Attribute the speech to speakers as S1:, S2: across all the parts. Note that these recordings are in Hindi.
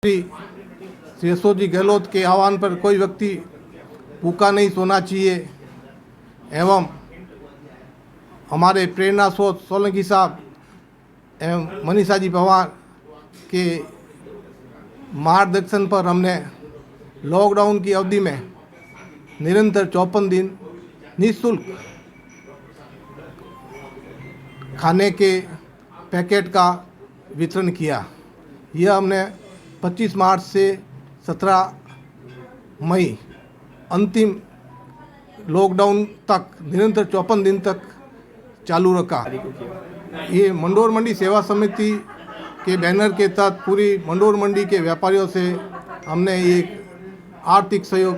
S1: श्री अशोक जी गहलोत के आह्वान पर कोई व्यक्ति भूखा नहीं सोना चाहिए एवं हमारे प्रेरणा स्रोत सोलंकी साहब एवं मनीषा जी पवार के मार्गदर्शन पर हमने लॉकडाउन की अवधि में निरंतर 54 दिन निःशुल्क खाने के पैकेट का वितरण किया। यह हमने 25 मार्च से 17 मई अंतिम लॉकडाउन तक निरंतर 54 दिन तक चालू रखा। ये मंडोर मंडी सेवा समिति के बैनर के तहत पूरी मंडोर मंडी के व्यापारियों से हमने एक आर्थिक सहयोग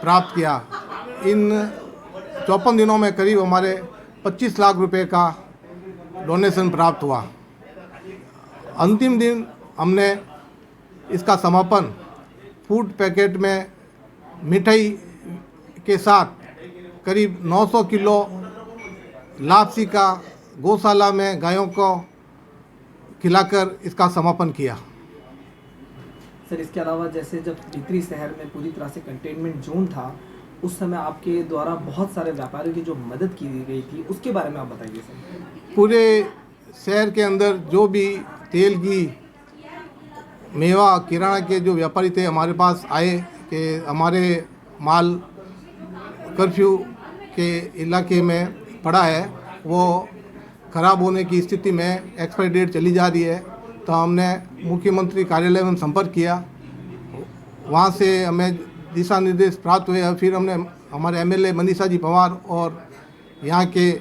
S1: प्राप्त किया। इन 54 दिनों में करीब हमारे 25 लाख रुपए का डोनेशन प्राप्त हुआ। अंतिम दिन हमने इसका समापन फूड पैकेट में मिठाई के साथ करीब 900 किलो लापसी का गौशाला में गायों को खिलाकर इसका समापन किया।
S2: सर, इसके अलावा जैसे जब भीतरी शहर में पूरी तरह से कंटेनमेंट जोन था, उस समय आपके द्वारा बहुत सारे व्यापारियों की जो मदद की गई थी, उसके बारे में आप बताइए सर।
S1: पूरे शहर के अंदर जो भी तेल घी मेवा किराना के जो व्यापारी थे हमारे पास आए कि हमारे माल कर्फ्यू के इलाके में पड़ा है, वो ख़राब होने की स्थिति में एक्सपायरी डेट चली जा रही है, तो हमने मुख्यमंत्री कार्यालय में संपर्क किया। वहाँ से हमें दिशा निर्देश प्राप्त हुए। फिर हमने हमारे एमएलए मनीषा जी पवार और यहाँ के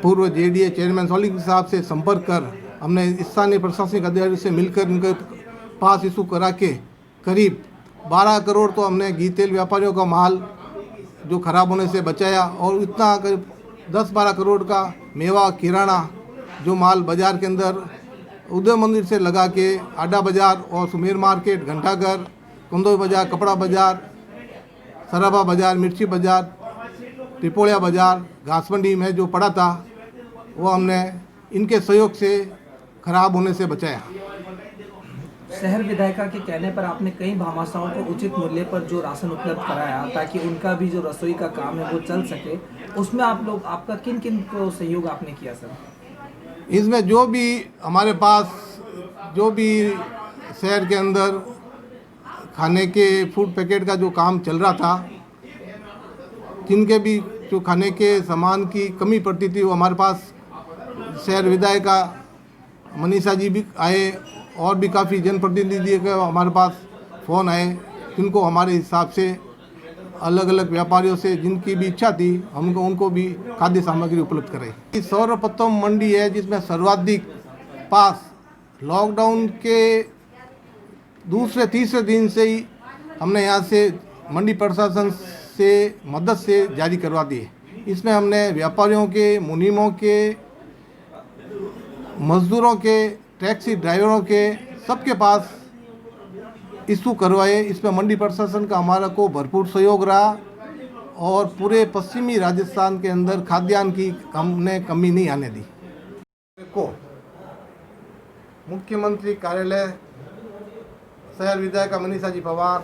S1: पूर्व जेडीए चेयरमैन सोलंकी साहब से संपर्क कर हमने स्थानीय प्रशासनिक अधिकारियों से मिलकर उनके पास इशू करा के करीब 12 करोड़ तो हमने घी तेल व्यापारियों का माल जो ख़राब होने से बचाया, और इतना करीब 10-12 करोड़ का मेवा किराना जो माल बाज़ार के अंदर उदय मंदिर से लगा के आडा बाज़ार और सुमेर मार्केट, घंटाघर, कुंदोई बाज़ार, कपड़ा बाज़ार, सराबा बाज़ार, मिर्ची बाज़ार, त्रिपोलिया बाज़ार, घास मंडी में जो पड़ा था वो हमने इनके सहयोग से खराब होने से बचाया।
S2: शहर विधायिका के कहने पर आपने कई भामाशाहों को उचित मूल्य पर जो राशन उपलब्ध कराया ताकि उनका भी जो रसोई का काम है वो चल सके, उसमें आप लोग आपका किन किन को सहयोग आपने किया सर?
S1: इसमें जो भी हमारे पास जो भी शहर के अंदर खाने के फूड पैकेट का जो काम चल रहा था, जिनके भी जो खाने के सामान की कमी पड़ती थी, वो हमारे पास शहर विधायिका मनीषा जी भी आए और भी काफ़ी जनप्रतिनिधि के हमारे पास फ़ोन आए, जिनको हमारे हिसाब से अलग अलग व्यापारियों से जिनकी भी इच्छा थी हमको उनको भी खाद्य सामग्री उपलब्ध कराई। सर्वप्रथम मंडी है जिसमें सर्वाधिक पास लॉकडाउन के दूसरे तीसरे दिन से ही हमने यहाँ से मंडी प्रशासन से मदद से जारी करवा दिए। इसमें हमने व्यापारियों के, मुनीमों के, मजदूरों के, टैक्सी ड्राइवरों के, सबके पास इशू करवाए। इसमें मंडी प्रशासन का हमारा को भरपूर सहयोग रहा और पूरे पश्चिमी राजस्थान के अंदर खाद्यान्न की हमने कमी नहीं आने दी। को मुख्यमंत्री कार्यालय, शहर विधायिका मनीषा जी पवार,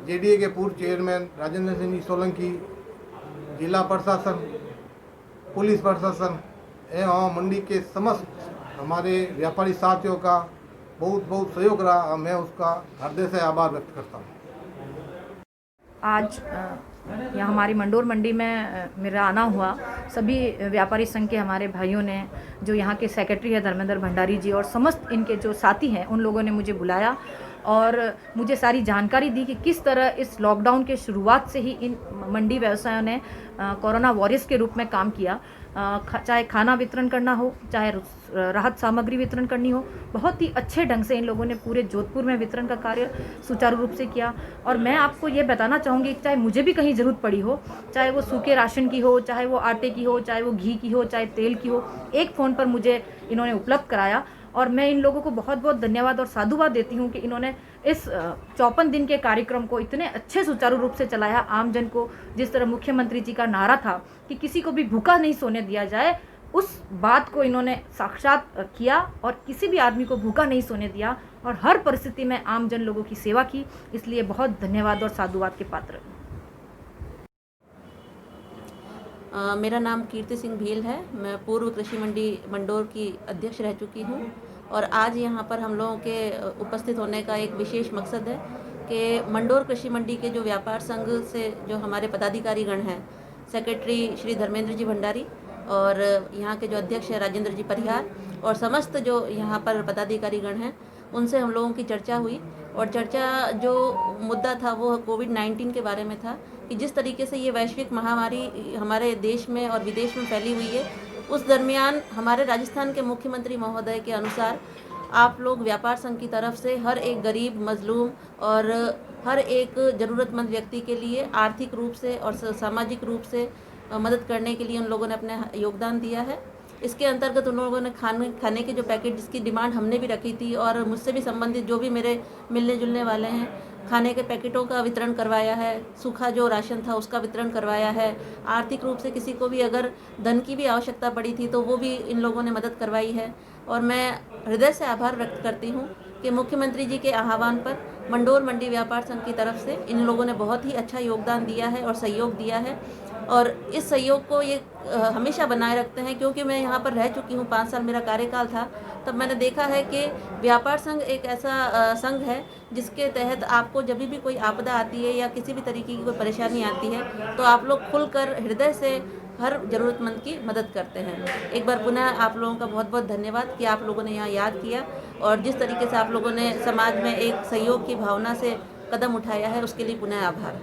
S1: जेडीए के पूर्व चेयरमैन राजेंद्र सिंह जी सोलंकी, जिला प्रशासन, पुलिस प्रशासन एवं मंडी के समस्त हमारे व्यापारी साथियों का बहुत बहुत सहयोग रहा। मैं उसका हृदय से आभार व्यक्त करता हूँ।
S3: आज यहाँ हमारी मंडोर मंडी में मेरा आना हुआ। सभी व्यापारी संघ के हमारे भाइयों ने, जो यहाँ के सेक्रेटरी है धर्मेंद्र भंडारी जी और समस्त इनके जो साथी हैं, उन लोगों ने मुझे बुलाया और मुझे सारी जानकारी दी कि किस तरह इस लॉकडाउन के शुरुआत से ही इन मंडी व्यवसायों ने कोरोना वॉरियर्स के रूप में काम किया। चाहे खाना वितरण करना हो, चाहे राहत सामग्री वितरण करनी हो, बहुत ही अच्छे ढंग से इन लोगों ने पूरे जोधपुर में वितरण का कार्य सुचारू रूप से किया। और मैं आपको ये बताना चाहूँगी, चाहे मुझे भी कहीं ज़रूरत पड़ी हो, चाहे वो सूखे राशन की हो, चाहे वो आटे की हो, चाहे वो घी की हो, चाहे तेल की हो, एक फ़ोन पर मुझे इन्होंने उपलब्ध कराया। और मैं इन लोगों को बहुत बहुत धन्यवाद और साधुवाद देती हूँ कि इन्होंने इस 54 दिन के कार्यक्रम को इतने अच्छे सुचारू रूप से चलाया। आमजन को जिस तरह मुख्यमंत्री जी का नारा था कि किसी को भी भूखा नहीं सोने दिया जाए, उस बात को इन्होंने साक्षात किया और किसी भी आदमी को भूखा नहीं सोने दिया। और हर परिस्थिति में आम जन लोगों की सेवा की, इसलिए बहुत धन्यवाद और साधुवाद के पात्र।
S4: मेरा नाम कीर्ति सिंह भील है। मैं पूर्व कृषि मंडी मंडोर की अध्यक्ष रह चुकी हूँ और आज यहाँ पर हम लोगों के उपस्थित होने का एक विशेष मकसद है कि मंडोर कृषि मंडी के जो व्यापार संघ से जो हमारे पदाधिकारी गण हैं, सेक्रेटरी श्री धर्मेंद्र जी भंडारी और यहाँ के जो अध्यक्ष हैं राजेंद्र जी परिहार और समस्त जो यहाँ पर पदाधिकारी गण हैं, उनसे हम लोगों की चर्चा हुई और चर्चा जो मुद्दा था वो कोविड-19 के बारे में था कि जिस तरीके से ये वैश्विक महामारी हमारे देश में और विदेश में फैली हुई है, उस दरमियान हमारे राजस्थान के मुख्यमंत्री महोदय के अनुसार आप लोग व्यापार संघ की तरफ से हर एक गरीब, मजलूम और हर एक ज़रूरतमंद व्यक्ति के लिए आर्थिक रूप से और सामाजिक रूप से मदद करने के लिए उन लोगों ने अपना योगदान दिया है। इसके अंतर्गत उन लोगों ने खाने के जो पैकेट जिसकी डिमांड हमने भी रखी थी और मुझसे भी संबंधित जो भी मेरे मिलने जुलने वाले हैं, खाने के पैकेटों का वितरण करवाया है, सूखा जो राशन था उसका वितरण करवाया है। आर्थिक रूप से किसी को भी अगर धन की भी आवश्यकता पड़ी थी तो वो भी इन लोगों ने मदद करवाई है और मैं हृदय से आभार व्यक्त करती हूँ कि मुख्यमंत्री जी के आह्वान पर मंडोर मंडी व्यापार संघ की तरफ से इन लोगों ने बहुत ही अच्छा योगदान दिया है और सहयोग दिया है और इस सहयोग को ये हमेशा बनाए रखते हैं, क्योंकि मैं यहाँ पर रह चुकी हूँ, 5 साल मेरा कार्यकाल था। तब मैंने देखा है कि व्यापार संघ एक ऐसा संघ है जिसके तहत आपको जब भी कोई आपदा आती है या किसी भी तरीके की कोई परेशानी आती है तो आप लोग खुलकर हृदय से हर ज़रूरतमंद की मदद करते हैं। एक बार पुनः आप लोगों का बहुत बहुत धन्यवाद कि आप लोगों ने यहाँ याद किया और जिस तरीके से आप लोगों ने समाज में एक सहयोग की भावना से कदम उठाया है, उसके लिए पुनः आभार।